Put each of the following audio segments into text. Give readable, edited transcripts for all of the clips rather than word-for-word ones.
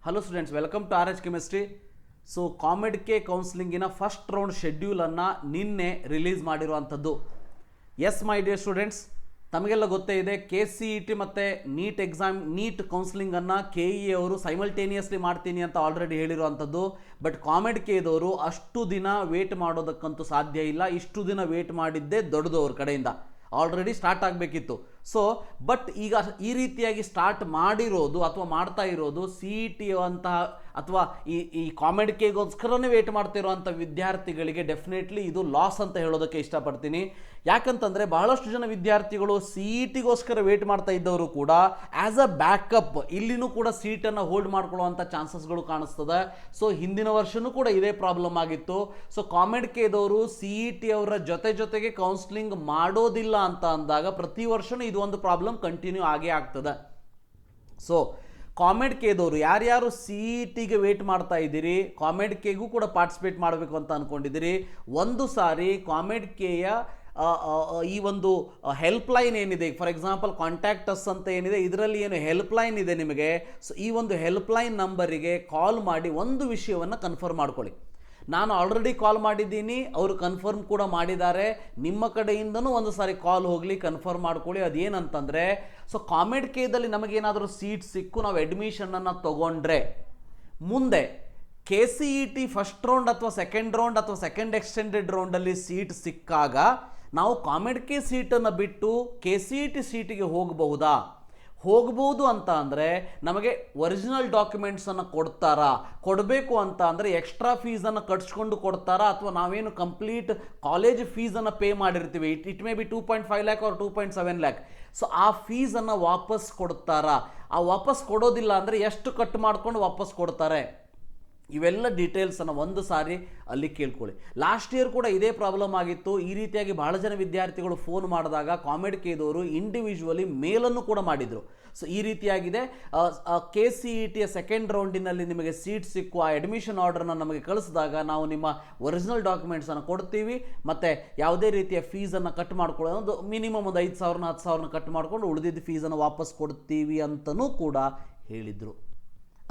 Hello students, welcome to R H chemistry. So COMED K ಕೌನ್ಸಿಲಿಂಗಿನ first round ಶೆಡ್ಯೂಲನ್ನು ನಿನ್ನೆ release ಮಾಡಿರುವಂಥದ್ದು. S my dear students, ತಮಗೆಲ್ಲ ಗೊತ್ತೇ ಇದೆ KCET ಮತ್ತು ನೀಟ್ ಕೌನ್ಸಿಲಿಂಗನ್ನು KE ಅವರು ಸೈಮಲ್ಟೇನಿಯಸ್ಲಿ ಮಾಡ್ತೀನಿ ಅಂತ ಆಲ್ರೆಡಿ ಹೇಳಿರುವಂಥದ್ದು. ಬಟ್ ಕಾಮೆಡ್ ಕೆದವರು ಅಷ್ಟು ದಿನ ವೇಟ್ ಮಾಡೋದಕ್ಕಂತೂ ಸಾಧ್ಯ ಇಲ್ಲ. ಇಷ್ಟು ದಿನ ವೇಟ್ ಮಾಡಿದ್ದೇ ದೊಡ್ಡದು ಅವ್ರ ಕಡೆಯಿಂದ. ಆಲ್ರೆಡಿ ಸ್ಟಾರ್ಟ್ ಆಗಬೇಕಿತ್ತು. ಸೊ ಬಟ್ ಈಗ ಈ ರೀತಿಯಾಗಿ ಸ್ಟಾರ್ಟ್ ಮಾಡಿರೋದು ಅಥವಾ ಮಾಡ್ತಾ ಇರೋದು CET ಅಂತಹ ಅಥವಾ ಈ ಕಾಮೆಡ್ ಕೆಗೋಸ್ಕರನೇ ವೇಟ್ ಮಾಡ್ತಿರೋಂಥ ವಿದ್ಯಾರ್ಥಿಗಳಿಗೆ ಡೆಫಿನೆಟ್ಲಿ ಇದು ಲಾಸ್ ಅಂತ ಹೇಳೋದಕ್ಕೆ ಇಷ್ಟಪಡ್ತೀನಿ. ಯಾಕಂತಂದರೆ ಬಹಳಷ್ಟು ಜನ ವಿದ್ಯಾರ್ಥಿಗಳು CETಗೋಸ್ಕರ ವೇಟ್ ಮಾಡ್ತಾ ಇದ್ದವರು ಕೂಡ ಆ್ಯಸ್ ಅ ಬ್ಯಾಕಪ್ ಇಲ್ಲಿನೂ ಕೂಡ ಸೀಟನ್ನು ಹೋಲ್ಡ್ ಮಾಡ್ಕೊಳ್ಳುವಂಥ ಚಾನ್ಸಸ್ಗಳು ಕಾಣಿಸ್ತದೆ. ಸೊ ಹಿಂದಿನ ವರ್ಷವೂ ಕೂಡ ಇದೇ ಪ್ರಾಬ್ಲಮ್ ಆಗಿತ್ತು. ಸೊ ಕಾಮೆಡ್ ಕೆದವರು CET ಅವರ ಜೊತೆಗೆ ಕೌನ್ಸಿಲಿಂಗ್ ಮಾಡೋದಿಲ್ಲ ಅಂತ ಅಂದಾಗ ಪ್ರತಿ ವರ್ಷವೂ ಇದು ಒಂದು ಪ್ರಾಬ್ಲಮ್ ಕಂಟಿನ್ಯೂ ಆಗೇ ಆಗ್ತದೆ. ಸೊ ಕಾಮೆಡ್ ಕೆದವರು ಯಾರ್ಯಾರು CETಗೆ ವೇಟ್ ಮಾಡ್ತಾ ಇದ್ದೀರಿ, ಕಾಮೆಡ್ ಕೆಗೂ ಕೂಡ ಪಾರ್ಟಿಸಿಪೇಟ್ ಮಾಡಬೇಕು ಅಂತ ಅಂದ್ಕೊಂಡಿದ್ದೀರಿ, ಒಂದು ಸಾರಿ ಕಾಮೆಡ್ ಕೆಯ ಈ ಒಂದು ಹೆಲ್ಪ್ ಲೈನ್ ಏನಿದೆ, ಫಾರ್ ಎಕ್ಸಾಂಪಲ್ ಕಾಂಟ್ಯಾಕ್ಟ್ ಅಸ್ ಅಂತ ಏನಿದೆ, ಇದರಲ್ಲಿ ಏನು ಹೆಲ್ಪ್ ಲೈನ್ ಇದೆ ನಿಮಗೆ, ಸೊ ಈ ಒಂದು ಹೆಲ್ಪ್ ಲೈನ್ ನಂಬರಿಗೆ ಕಾಲ್ ಮಾಡಿ ಒಂದು ವಿಷಯವನ್ನು ಕನ್ಫರ್ಮ್ ಮಾಡ್ಕೊಳ್ಳಿ. ನಾನು ಆಲ್ರೆಡಿ ಕಾಲ್ ಮಾಡಿದ್ದೀನಿ, ಅವರು ಕನ್ಫರ್ಮ್ ಕೂಡ ಮಾಡಿದ್ದಾರೆ. ನಿಮ್ಮ ಕಡೆಯಿಂದನೂ ಒಂದು ಸಾರಿ ಕಾಲ್ ಹೋಗಲಿ, ಕನ್ಫರ್ಮ್ ಮಾಡ್ಕೊಳ್ಳಿ. ಅದೇನಂತಂದರೆ, ಸೊ ಕಾಮೆಡ್ ಕೆದಲ್ಲಿ ನಮಗೇನಾದರೂ ಸೀಟ್ ಸಿಕ್ಕು ನಾವು ಅಡ್ಮಿಷನನ್ನು ತೊಗೊಂಡ್ರೆ ಮುಂದೆ KCET ಫಸ್ಟ್ ರೌಂಡ್ ಅಥವಾ ಸೆಕೆಂಡ್ ರೌಂಡ್ ಅಥವಾ ಸೆಕೆಂಡ್ ಎಕ್ಸ್ಟೆಂಡೆಡ್ ರೌಂಡಲ್ಲಿ ಸೀಟ್ ಸಿಕ್ಕಾಗ ನಾವು ಕಾಮೆಡ್ ಕೆ ಸೀಟನ್ನು ಬಿಟ್ಟು KCET ಸೀಟಿಗೆ ಹೋಗಬಹುದು ಅಂತ ಅಂದರೆ ನಮಗೆ ಒರಿಜಿನಲ್ ಡಾಕ್ಯುಮೆಂಟ್ಸನ್ನು ಕೊಡಬೇಕು ಅಂತ ಅಂದರೆ ಎಕ್ಸ್ಟ್ರಾ ಫೀಸನ್ನು ಕಟ್ಸ್ಕೊಂಡು ಕೊಡ್ತಾರಾ, ಅಥವಾ ನಾವೇನು ಕಂಪ್ಲೀಟ್ ಕಾಲೇಜ್ ಫೀಸನ್ನು ಪೇ ಮಾಡಿರ್ತೀವಿ, it may be 2.5 lakh or 2.7 lakh. So ಆ ಫೀಸನ್ನು ವಾಪಸ್ ಕೊಡ್ತಾರಾ, ಆ ವಾಪಸ್ ಕೊಡೋದಿಲ್ಲ ಅಂದರೆ ಎಷ್ಟು ಕಟ್ ಮಾಡ್ಕೊಂಡು ವಾಪಸ್ ಕೊಡ್ತಾರೆ, ಇವೆಲ್ಲ ಡೀಟೇಲ್ಸನ್ನು ಒಂದು ಸಾರಿ ಅಲ್ಲಿ ಕೇಳ್ಕೊಳ್ಳಿ. ಲಾಸ್ಟ್ ಇಯರ್ ಕೂಡ ಇದೇ ಪ್ರಾಬ್ಲಮ್ ಆಗಿತ್ತು. ಈ ರೀತಿಯಾಗಿ ಬಹಳ ಜನ ವಿದ್ಯಾರ್ಥಿಗಳು ಫೋನ್ ಮಾಡಿದಾಗ ಕಾಮೆಡ್ ಕೆದವರು ಇಂಡಿವಿಜುವಲಿ ಮೇಲನ್ನು ಕೂಡ ಮಾಡಿದರು. ಸೊ ಈ ರೀತಿಯಾಗಿದೆ. KCETಯ ಸೆಕೆಂಡ್ ರೌಂಡಿನಲ್ಲಿ ನಿಮಗೆ ಸೀಟ್ ಸಿಕ್ಕು ಆ ಅಡ್ಮಿಷನ್ ಆರ್ಡರ್ನ ನಮಗೆ ಕಳಿಸಿದಾಗ ನಾವು ನಿಮ್ಮ ಒರಿಜಿನಲ್ ಡಾಕ್ಯುಮೆಂಟ್ಸನ್ನು ಕೊಡ್ತೀವಿ, ಮತ್ತು ಯಾವುದೇ ರೀತಿಯ ಫೀಸನ್ನು ಕಟ್ ಮಾಡ್ಕೊಳ್ಳೋದು, ಒಂದು ಮಿನಿಮಮ್ ಒಂದು 5,000 10,000 ಕಟ್ ಮಾಡಿಕೊಂಡು ಉಳಿದಿದ್ದ ಫೀಸನ್ನು ವಾಪಸ್ ಕೊಡ್ತೀವಿ ಅಂತಲೂ ಕೂಡ ಹೇಳಿದರು.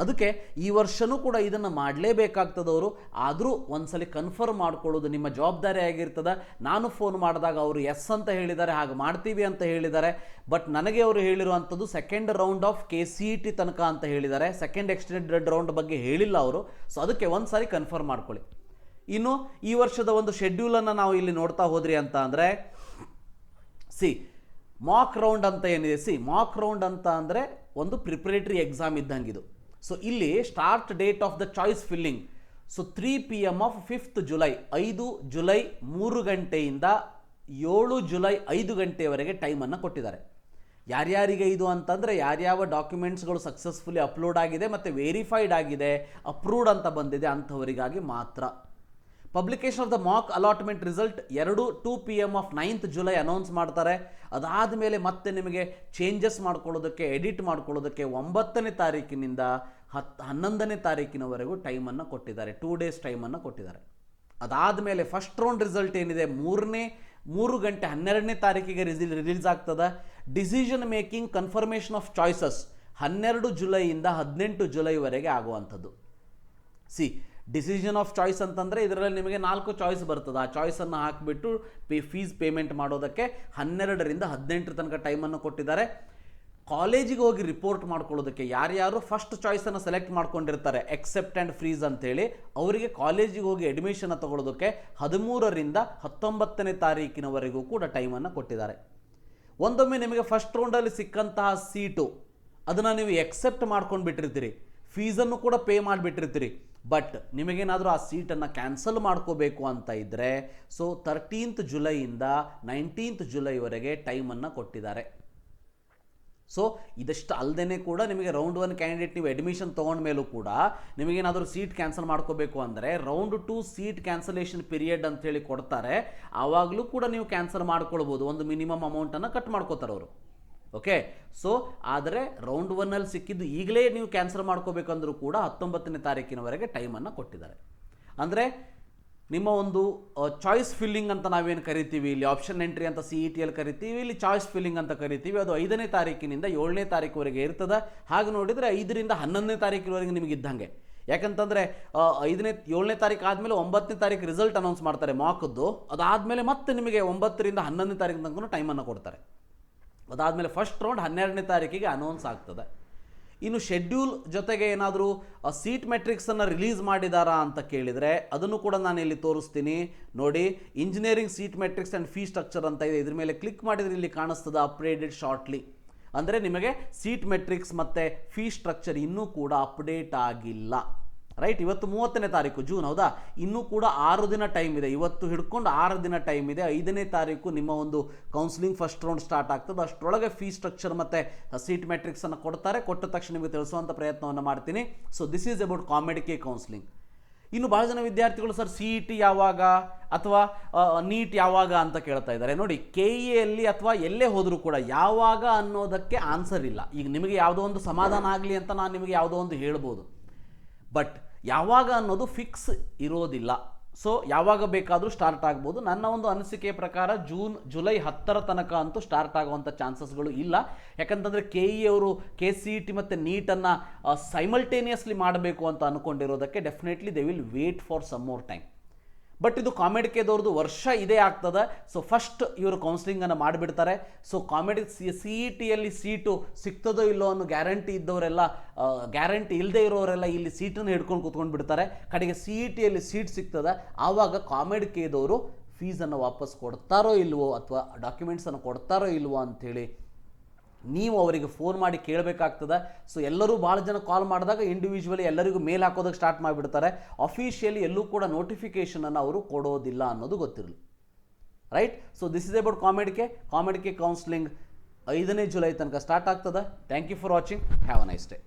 ಅದಕ್ಕೆ ಈ ವರ್ಷವೂ ಕೂಡ ಇದನ್ನು ಮಾಡಲೇಬೇಕಾಗ್ತದವರು. ಆದರೂ ಒಂದ್ಸಲಿ ಕನ್ಫರ್ಮ್ ಮಾಡ್ಕೊಳ್ಳೋದು ನಿಮ್ಮ ಜವಾಬ್ದಾರಿ ಆಗಿರ್ತದೆ. ನಾನು ಫೋನ್ ಮಾಡಿದಾಗ ಅವರು ಎಸ್ ಅಂತ ಹೇಳಿದ್ದಾರೆ, ಹಾಗೆ ಮಾಡ್ತೀವಿ ಅಂತ ಹೇಳಿದ್ದಾರೆ. ಬಟ್ ನನಗೆ ಅವರು ಹೇಳಿರುವಂಥದ್ದು ಸೆಕೆಂಡ್ ರೌಂಡ್ ಆಫ್ KCET ತನಕ ಅಂತ ಹೇಳಿದ್ದಾರೆ, ಸೆಕೆಂಡ್ ಎಕ್ಸ್ಟೆಂಡೆಡ್ ರೌಂಡ್ ಬಗ್ಗೆ ಹೇಳಿಲ್ಲ ಅವರು. ಸೊ ಅದಕ್ಕೆ ಒಂದು ಸಾರಿ ಕನ್ಫರ್ಮ್ ಮಾಡ್ಕೊಳ್ಳಿ. ಇನ್ನು ಈ ವರ್ಷದ ಒಂದು ಶೆಡ್ಯೂಲನ್ನು ನಾವು ಇಲ್ಲಿ ನೋಡ್ತಾ ಹೋದ್ರಿ ಅಂತ ಅಂದರೆ, ಮಾಕ್ ರೌಂಡ್ ಅಂತ ಏನಿದೆ, ಮಾಕ್ ರೌಂಡ್ ಅಂತ ಅಂದರೆ ಒಂದು ಪ್ರಿಪರೇಟರಿ ಎಕ್ಸಾಮ್ ಇದ್ದಂಗಿದು. ಸೊ ಇಲ್ಲಿ start date of the choice filling 3 PM of 5th July, 5 July 3 ಗಂಟೆಯಿಂದ 7 ಜುಲೈ 5 ಗಂಟೆಯವರೆಗೆ ಟೈಮನ್ನು ಕೊಟ್ಟಿದ್ದಾರೆ. ಯಾರ್ಯಾರಿಗೆ ಇದು ಅಂತಂದರೆ ಯಾರ್ಯಾವ ಡಾಕ್ಯುಮೆಂಟ್ಸ್ಗಳು ಸಕ್ಸಸ್ಫುಲಿ ಅಪ್ಲೋಡ್ ಆಗಿದೆ ಮತ್ತು ವೆರಿಫೈಡ್ ಆಗಿದೆ, ಅಪ್ರೂವ್ಡ್ ಅಂತ ಬಂದಿದೆ ಅಂಥವರಿಗಾಗಿ ಮಾತ್ರ. Publication of the Mach allotment result 2 PM of 9th July announce ಮಾಡ್ತಾರೆ. ಅದಾದಮೇಲೆ ಮತ್ತೆ ನಿಮಗೆ ಚೇಂಜಸ್ ಮಾಡ್ಕೊಳ್ಳೋದಕ್ಕೆ, ಎಡಿಟ್ ಮಾಡ್ಕೊಳ್ಳೋದಕ್ಕೆ 9ನೇ ತಾರೀಕಿನಿಂದ 11ನೇ ತಾರೀಕಿನವರೆಗೂ ಟೈಮನ್ನು ಕೊಟ್ಟಿದ್ದಾರೆ, 2 days ಟೈಮನ್ನು ಕೊಟ್ಟಿದ್ದಾರೆ. ಅದಾದಮೇಲೆ ಫಸ್ಟ್ ರೌಂಡ್ ರಿಸಲ್ಟ್ ಏನಿದೆ 3 ಗಂಟೆ 12ನೇ ತಾರೀಕಿಗೆ ರಿಲೀಸ್ ಆಗ್ತದೆ. Decision making confirmation of choices 12 ಜುಲೈಯಿಂದ 18 ಜುಲೈವರೆಗೆ ಆಗುವಂಥದ್ದು. ಡಿಸಿಷನ್ ಆಫ್ ಚಾಯ್ಸ್ ಅಂತಂದರೆ ಇದರಲ್ಲಿ ನಿಮಗೆ 4 ಚಾಯ್ಸ್ ಬರ್ತದೆ. ಆ ಚಾಯ್ಸನ್ನು ಹಾಕಿಬಿಟ್ಟು ಫೀಸ್ ಪೇಮೆಂಟ್ ಮಾಡೋದಕ್ಕೆ 12ರಿಂದ 18 ತನಕ ಟೈಮನ್ನು ಕೊಟ್ಟಿದ್ದಾರೆ. ಕಾಲೇಜಿಗೆ ಹೋಗಿ ರಿಪೋರ್ಟ್ ಮಾಡ್ಕೊಳ್ಳೋದಕ್ಕೆ ಯಾರ್ಯಾರು ಫಸ್ಟ್ ಚಾಯ್ಸನ್ನು ಸೆಲೆಕ್ಟ್ ಮಾಡ್ಕೊಂಡಿರ್ತಾರೆ, ಎಕ್ಸೆಪ್ಟ್ ಆ್ಯಂಡ್ ಫ್ರೀಸ್ ಅಂತೇಳಿ, ಅವರಿಗೆ ಕಾಲೇಜಿಗೆ ಹೋಗಿ ಅಡ್ಮಿಷನ್ ತಗೊಳ್ಳೋದಕ್ಕೆ 13ರಿಂದ 19ನೇ ತಾರೀಕಿನವರೆಗೂ ಕೂಡ ಟೈಮನ್ನು ಕೊಟ್ಟಿದ್ದಾರೆ. ಒಂದೊಮ್ಮೆ ನಿಮಗೆ ಫಸ್ಟ್ ರೌಂಡಲ್ಲಿ ಸಿಕ್ಕಂತಹ ಸೀಟು ಅದನ್ನು ನೀವು ಎಕ್ಸೆಪ್ಟ್ ಮಾಡ್ಕೊಂಡು ಬಿಟ್ಟಿರ್ತೀರಿ, ಫೀಸನ್ನು ಕೂಡ ಪೇ ಮಾಡಿಬಿಟ್ಟಿರ್ತೀರಿ. ಬಟ್ ನಿಮಗೇನಾದರೂ ಆ ಸೀಟನ್ನು ಕ್ಯಾನ್ಸಲ್ ಮಾಡ್ಕೋಬೇಕು ಅಂತ ಇದ್ದರೆ ಸೊ 13th ಜುಲೈಯಿಂದ 19th ಜುಲೈವರೆಗೆ ಟೈಮನ್ನು ಕೊಟ್ಟಿದ್ದಾರೆ. ಸೊ ಇದಷ್ಟು ಅಲ್ಲದೇ ಕೂಡ ನಿಮಗೆ ರೌಂಡ್ 1 ಕ್ಯಾಂಡಿಡೇಟ್ ನೀವು ಅಡ್ಮಿಷನ್ ತೊಗೊಂಡ ಮೇಲೂ ಕೂಡ ನಿಮಗೇನಾದರೂ ಸೀಟ್ ಕ್ಯಾನ್ಸಲ್ ಮಾಡ್ಕೋಬೇಕು ಅಂದರೆ ರೌಂಡ್ 2 ಸೀಟ್ ಕ್ಯಾನ್ಸಲೇಷನ್ ಪೀರಿಯಡ್ ಅಂತೇಳಿ ಕೊಡ್ತಾರೆ. ಆವಾಗಲೂ ಕೂಡ ನೀವು ಕ್ಯಾನ್ಸಲ್ ಮಾಡ್ಕೊಳ್ಬೋದು, ಒಂದು ಮಿನಿಮಮ್ ಅಮೌಂಟನ್ನು ಕಟ್ ಮಾಡ್ಕೋತಾರೆ ಅವರು. ಓಕೆ, ಸೊ ಆದರೆ ರೌಂಡ್ 1ಅಲ್ಲಿ ಸಿಕ್ಕಿದ್ದು ಈಗಲೇ ನೀವು ಕ್ಯಾನ್ಸಲ್ ಮಾಡ್ಕೋಬೇಕಂದ್ರೂ ಕೂಡ 19ನೇ ತಾರೀಕಿನವರೆಗೆ ಟೈಮನ್ನು ಕೊಟ್ಟಿದ್ದಾರೆ. ಅಂದರೆ ನಿಮ್ಮ ಒಂದು ಚಾಯ್ಸ್ ಫಿಲ್ಲಿಂಗ್ ಅಂತ ನಾವೇನು ಕರಿತೀವಿ, ಇಲ್ಲಿ ಆಪ್ಷನ್ ಎಂಟ್ರಿ ಅಂತ CETಯಲ್ಲಿ ಕರಿತೀವಿ, ಇಲ್ಲಿ ಚಾಯ್ಸ್ ಫಿಲ್ಲಿಂಗ್ ಅಂತ ಕರಿತೀವಿ. ಅದು 5ನೇ ತಾರೀಕಿನಿಂದ 7ನೇ ತಾರೀಕುವರೆಗೆ ಇರ್ತದೆ. ಹಾಗೆ ನೋಡಿದರೆ 5ರಿಂದ 11ನೇ ತಾರೀಕಿನವರೆಗೆ ನಿಮಗೆ ಇದ್ದಂಗೆ. ಯಾಕಂತಂದರೆ 7ನೇ ತಾರೀಕು ಆದಮೇಲೆ 9ನೇ ತಾರೀಕು ರಿಸಲ್ಟ್ ಅನೌನ್ಸ್ ಮಾಡ್ತಾರೆ ಮಾಕದ್ದು. ಅದಾದಮೇಲೆ ಮತ್ತೆ ನಿಮಗೆ 9ರಿಂದ 11ನೇ ತಾರೀಕು ತನಕ ಟೈಮನ್ನು ಕೊಡ್ತಾರೆ. ಅದಾದಮೇಲೆ ಫಸ್ಟ್ ರೌಂಡ್ 12ನೇ ತಾರೀಕಿಗೆ ಅನೌನ್ಸ್ ಆಗ್ತದೆ. ಇನ್ನು ಶೆಡ್ಯೂಲ್ ಜೊತೆಗೆ ಏನಾದರೂ ಸೀಟ್ ಮೆಟ್ರಿಕ್ಸನ್ನು ರಿಲೀಸ್ ಮಾಡಿದಾರಾ ಅಂತ ಕೇಳಿದರೆ ಅದನ್ನು ಕೂಡ ನಾನು ಇಲ್ಲಿ ತೋರಿಸ್ತೀನಿ ನೋಡಿ. Engineering seat matrix and fee structure ಅಂತ ಇದೆ. ಇದ್ರ ಮೇಲೆ ಕ್ಲಿಕ್ ಮಾಡಿದರೆ ಇಲ್ಲಿ ಕಾಣಿಸ್ತದೆ ಅಪ್ಡೇಟೆಡ್ ಶಾರ್ಟ್ಲಿ. ಅಂದರೆ ನಿಮಗೆ ಸೀಟ್ ಮೆಟ್ರಿಕ್ಸ್ ಮತ್ತು ಫೀ ಸ್ಟ್ರಕ್ಚರ್ ಇನ್ನೂ ಕೂಡ ಅಪ್ಡೇಟ್ ಆಗಿಲ್ಲ. ರೈಟ್, ಇವತ್ತು 30ನೇ ತಾರೀಕು ಜೂನ್, ಹೌದಾ? ಇನ್ನೂ ಕೂಡ 6 ದಿನ ಟೈಮ್ ಇದೆ. ಇವತ್ತು ಹಿಡ್ಕೊಂಡು 6 ದಿನ ಟೈಮ್ ಇದೆ. 5ನೇ ತಾರೀಕು ನಿಮ್ಮ ಒಂದು ಕೌನ್ಸಿಲಿಂಗ್ ಫಸ್ಟ್ ರೌಂಡ್ ಸ್ಟಾರ್ಟ್ ಆಗ್ತದೆ. ಅಷ್ಟರೊಳಗೆ ಫೀ ಸ್ಟ್ರಕ್ಚರ್ ಮತ್ತು ಸೀಟ್ ಮೆಟ್ರಿಕ್ಸನ್ನು ಕೊಡ್ತಾರೆ. ಕೊಟ್ಟ ತಕ್ಷಣ ನಿಮಗೆ ತಿಳಿಸುವಂಥ ಪ್ರಯತ್ನವನ್ನು ಮಾಡ್ತೀನಿ. So this is about COMED K counselling. ಇನ್ನು ಭಾಳ ಜನ ವಿದ್ಯಾರ್ಥಿಗಳು ಸರ್ CET ಯಾವಾಗ ಅಥವಾ ನೀಟ್ ಯಾವಾಗ ಅಂತ ಕೇಳ್ತಾ ಇದ್ದಾರೆ. ನೋಡಿ, KEಯಲ್ಲಿ ಅಥವಾ ಎಲ್ಲೇ ಹೋದರೂ ಕೂಡ ಯಾವಾಗ ಅನ್ನೋದಕ್ಕೆ ಆನ್ಸರ್ ಇಲ್ಲ. ಈಗ ನಿಮಗೆ ಯಾವುದೋ ಒಂದು ಸಮಾಧಾನ ಆಗಲಿ ಅಂತ ನಾನು ನಿಮಗೆ ಯಾವುದೋ ಒಂದು ಹೇಳ್ಬೋದು, ಬಟ್ ಯಾವಾಗ ಅನ್ನೋದು ಫಿಕ್ಸ್ ಇರೋದಿಲ್ಲ. ಸೊ ಯಾವಾಗ ಬೇಕಾದರೂ ಸ್ಟಾರ್ಟ್ ಆಗ್ಬೋದು. ನನ್ನ ಒಂದು ಅನಿಸಿಕೆಯ ಪ್ರಕಾರ ಜುಲೈ 10ರ ತನಕ ಅಂತೂ ಸ್ಟಾರ್ಟ್ ಆಗುವಂಥ ಚಾನ್ಸಸ್ಗಳು ಇಲ್ಲ. ಯಾಕಂತಂದರೆ KE ಅವರು KCET ಮತ್ತು ನೀಟನ್ನು ಸೈಮಲ್ಟೇನಿಯಸ್ಲಿ ಮಾಡಬೇಕು ಅಂತ ಅಂದ್ಕೊಂಡಿರೋದಕ್ಕೆ definitely they will wait for some more time. But ಇದು ಕಾಮೆಡ್-ಕೆದವ್ರದ್ದು ವರ್ಷ ಇದೇ ಆಗ್ತದೆ. ಸೊ ಫಸ್ಟ್ ಇವರು ಕೌನ್ಸಿಲಿಂಗನ್ನು ಮಾಡಿಬಿಡ್ತಾರೆ. ಸೊ CETಯಲ್ಲಿ ಸೀಟು ಸಿಗ್ತದೋ ಇಲ್ಲೋ ಅನ್ನೋ ಗ್ಯಾರಂಟಿ ಇದ್ದವರೆಲ್ಲ, ಗ್ಯಾರಂಟಿ ಇಲ್ಲದೆ ಇರೋರೆಲ್ಲ ಇಲ್ಲಿ ಸೀಟನ್ನು ಹಿಡ್ಕೊಂಡು ಕೂತ್ಕೊಂಡು ಬಿಡ್ತಾರೆ. ಕಡೆಗೆ CETಯಲ್ಲಿ ಸೀಟ್ ಸಿಗ್ತದೆ. ಆವಾಗ ಕಾಮೆಡ್-ಕೆದವರು ಫೀಸನ್ನು ವಾಪಸ್ ಕೊಡ್ತಾರೋ ಇಲ್ವೋ ಅಥವಾ ಡಾಕ್ಯುಮೆಂಟ್ಸನ್ನು ಕೊಡ್ತಾರೋ ಇಲ್ವೋ ಅಂಥೇಳಿ ನೀವು ಅವರಿಗೆ ಫೋನ್ ಮಾಡಿ ಕೇಳಬೇಕಾಗ್ತದೆ. ಸೊ ಎಲ್ಲರೂ ಭಾಳ ಜನ ಕಾಲ್ ಮಾಡಿದಾಗ ಇಂಡಿವಿಜುವಲಿ ಎಲ್ಲರಿಗೂ ಮೇಲ್ ಹಾಕೋದಕ್ಕೆ ಸ್ಟಾರ್ಟ್ ಮಾಡಿಬಿಡ್ತಾರೆ. ಅಫಿಷಿಯಲಿ ಎಲ್ಲೂ ಕೂಡ ನೋಟಿಫಿಕೇಷನನ್ನು ಅವರು ಕೊಡೋದಿಲ್ಲ ಅನ್ನೋದು ಗೊತ್ತಿರಲಿ. Right, so this is about COMED K counselling 5ನೇ ಜುಲೈ ತನಕ ಸ್ಟಾರ್ಟ್ ಆಗ್ತದೆ. Thank you for watching. Have a nice day.